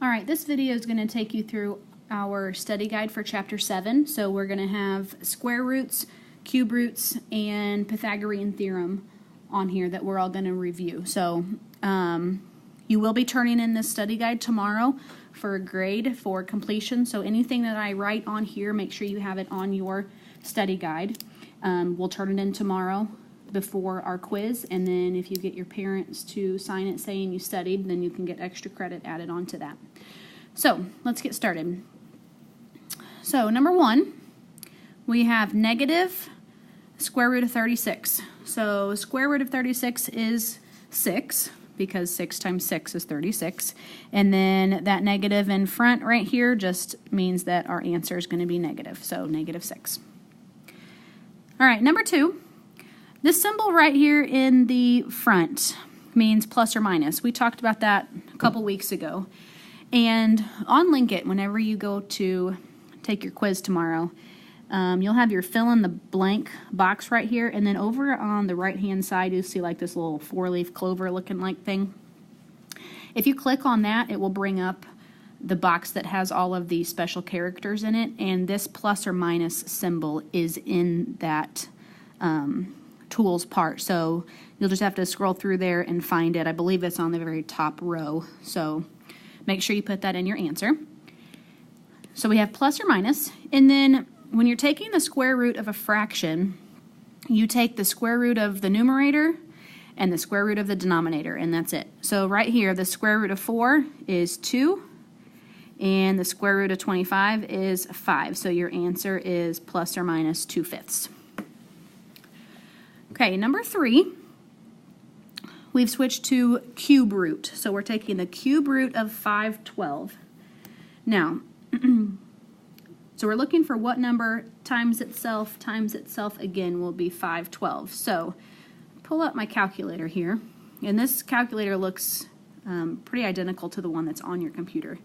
Alright, this video is going to take you through our study guide for Chapter 7. So we're going to have square roots, cube roots, and Pythagorean Theorem on here that we're all going to review. So you will be turning in this study guide tomorrow for a grade for completion. So anything that I write on here, make sure you have it on your study guide. We'll turn it in tomorrow before our quiz, and then if you get your parents to sign it saying you studied, then you can get extra credit added onto that. So let's get started. So number 1, we have negative square root of 36. So square root of 36 is 6, because 6 times 6 is 36. And then that negative in front right here just means that our answer is going to be negative, so negative 6. All right, number 2. This symbol right here in the front means plus or minus. We talked about that a couple weeks ago. And on Linkit, whenever you go to take your quiz tomorrow, you'll have your fill in the blank box right here, and then over on the right hand side you'll see like this little 4-leaf clover looking like thing. If you click on that, it will bring up the box that has all of the special characters in it, and this plus or minus symbol is in that tools part. So you'll just have to scroll through there and find it. I believe it's on the very top row, so make sure you put that in your answer. So we have plus or minus, and then when you're taking the square root of a fraction, you take the square root of the numerator and the square root of the denominator, and that's it. So right here, the square root of 4 is 2, and the square root of 25 is 5. So your answer is plus or minus 2/5. Okay, number 3, we've switched to cube root. So we're taking the cube root of 512. Now, so we're looking for what number times itself again will be 512. So pull up my calculator here, and this calculator looks pretty identical to the one that's on your computer.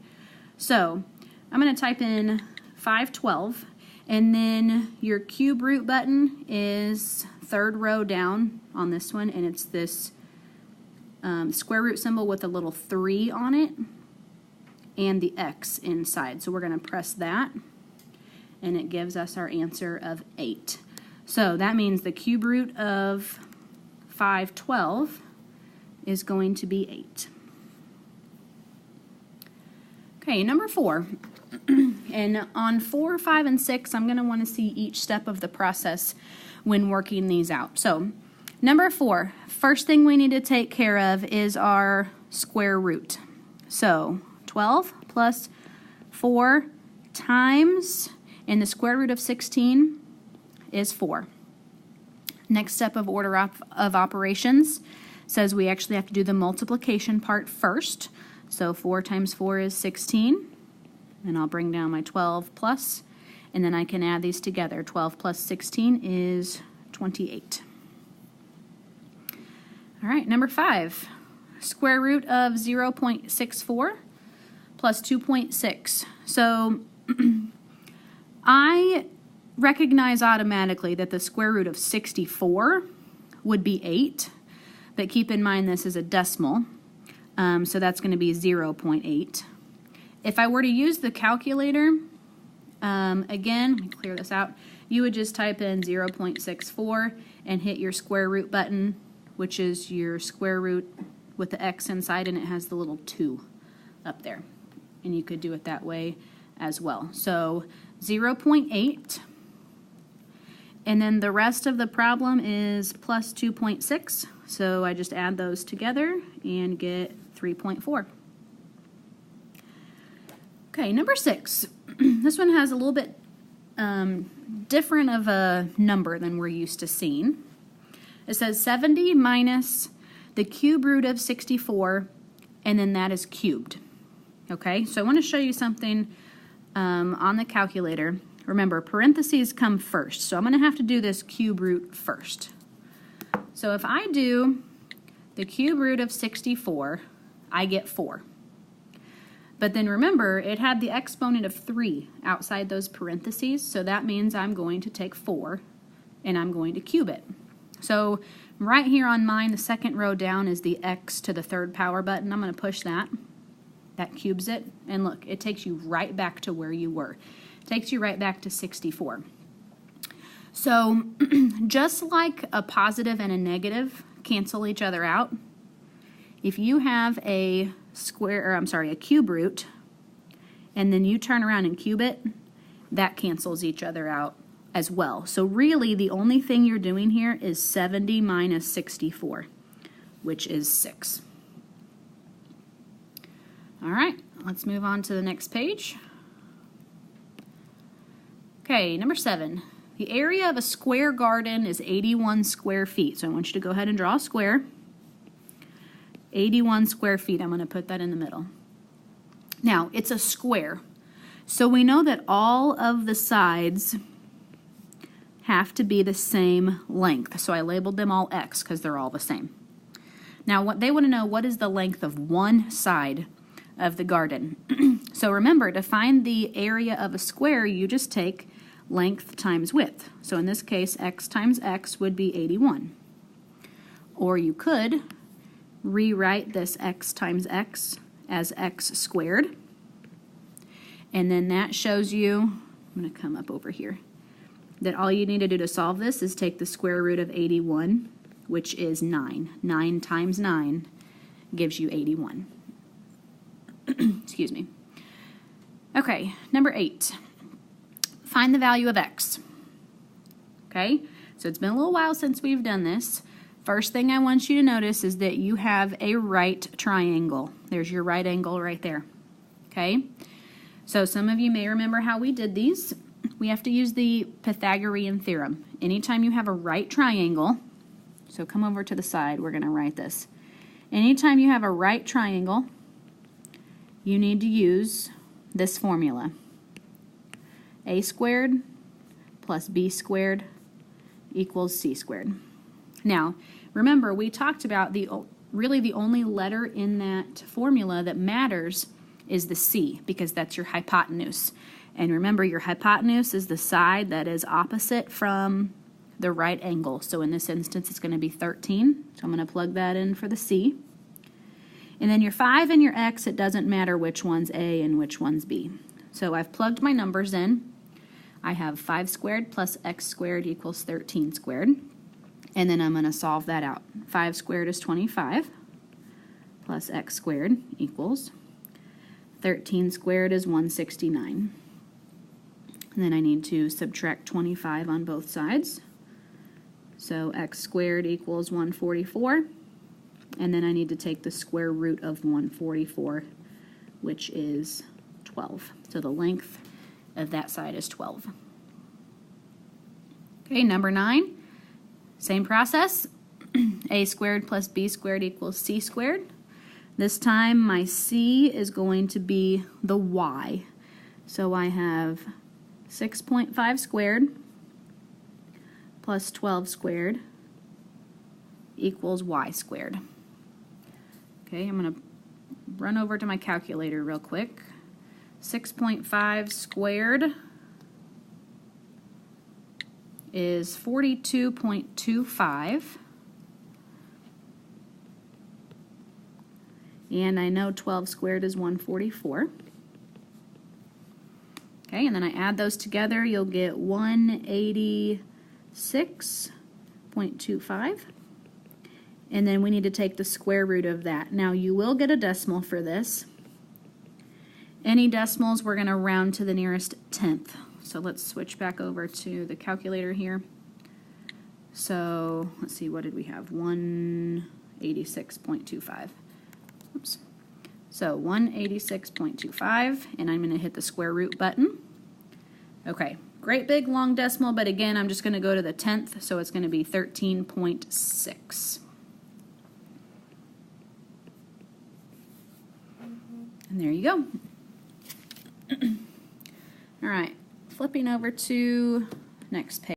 So I'm going to type in 512, and then your cube root button is 3rd row down on this one, and it's this square root symbol with a little 3 on it and the X inside. So we're going to press that, and it gives us our answer of 8. So that means the cube root of 512 is going to be 8. Okay, number 4. And on 4, 5, and 6, I'm going to want to see each step of the process when working these out. So number 4, first thing we need to take care of is our square root. So 12 plus 4 times, and the square root of 16 is 4. Next step of order of operations says we actually have to do the multiplication part first. So 4 times 4 is 16. And I'll bring down my 12 plus, and then I can add these together. 12 plus 16 is 28. All right, number 5. Square root of 0.64 plus 2.6. So I recognize automatically that the square root of 64 would be 8, but keep in mind this is a decimal, so that's going to be 0.8. If I were to use the calculator, again, let me clear this out, you would just type in 0.64 and hit your square root button, which is your square root with the X inside, and it has the little 2 up there. And you could do it that way as well. So 0.8, and then the rest of the problem is plus 2.6, so I just add those together and get 3.4. Okay, number 6. This one has a little bit different of a number than we're used to seeing. It says 70 minus the cube root of 64, and then that is cubed. Okay, so I want to show you something on the calculator. Remember, parentheses come first, so I'm going to have to do this cube root first. So if I do the cube root of 64, I get 4. But then remember, it had the exponent of 3 outside those parentheses, so that means I'm going to take 4 and I'm going to cube it. So right here on mine, the 2nd row down is the X to the 3rd power button. I'm going to push that. That cubes it, and look, it takes you right back to where you were. It takes you right back to 64. So just like a positive and a negative cancel each other out, if you have a cube root, and then you turn around and cube it, that cancels each other out as well. So really the only thing you're doing here is 70 minus 64, which is 6. All right, let's move on to the next page. Okay, number 7. The area of a square garden is 81 square feet. So I want you to go ahead and draw a square. 81 square feet, I'm going to put that in the middle. Now, it's a square. So we know that all of the sides have to be the same length. So I labeled them all X because they're all the same. Now, what they want to know, what is the length of one side of the garden? So remember, to find the area of a square, you just take length times width. So in this case, X times X would be 81. Or you could rewrite this X times X as X squared. And then that shows you, I'm going to come up over here, that all you need to do to solve this is take the square root of 81, which is 9. 9 times 9 gives you 81. Excuse me. Okay, number 8. Find the value of X. Okay, so it's been a little while since we've done this. First thing I want you to notice is that you have a right triangle. There's your right angle right there. Okay, so some of you may remember how we did these. We have to use the Pythagorean Theorem. Anytime you have a right triangle, so come over to the side, we're going to write this. Anytime you have a right triangle, you need to use this formula. A squared plus B squared equals C squared. Now, remember, we talked about really the only letter in that formula that matters is the C, because that's your hypotenuse. And remember, your hypotenuse is the side that is opposite from the right angle. So in this instance, it's going to be 13. So I'm going to plug that in for the C. And then your 5 and your X, it doesn't matter which one's A and which one's B. So I've plugged my numbers in. I have 5 squared plus X squared equals 13 squared. And then I'm going to solve that out. 5 squared is 25 plus X squared equals 13 squared is 169. And then I need to subtract 25 on both sides. So X squared equals 144. And then I need to take the square root of 144, which is 12. So the length of that side is 12. Okay, number 9. Same process. A squared plus B squared equals C squared. This time my C is going to be the Y. So I have 6.5 squared plus 12 squared equals Y squared. Okay, I'm going to run over to my calculator real quick. 6.5 squared is 42.25. And I know 12 squared is 144. Okay, and then I add those together, you'll get 186.25. And then we need to take the square root of that. Now you will get a decimal for this. Any decimals, we're going to round to the nearest tenth. So let's switch back over to the calculator here. So let's see, what did we have? 186.25. Oops. So 186.25, and I'm going to hit the square root button. Okay, great big long decimal, but again, I'm just going to go to the tenth, so it's going to be 13.6. And there you go. All right, flipping over to next page.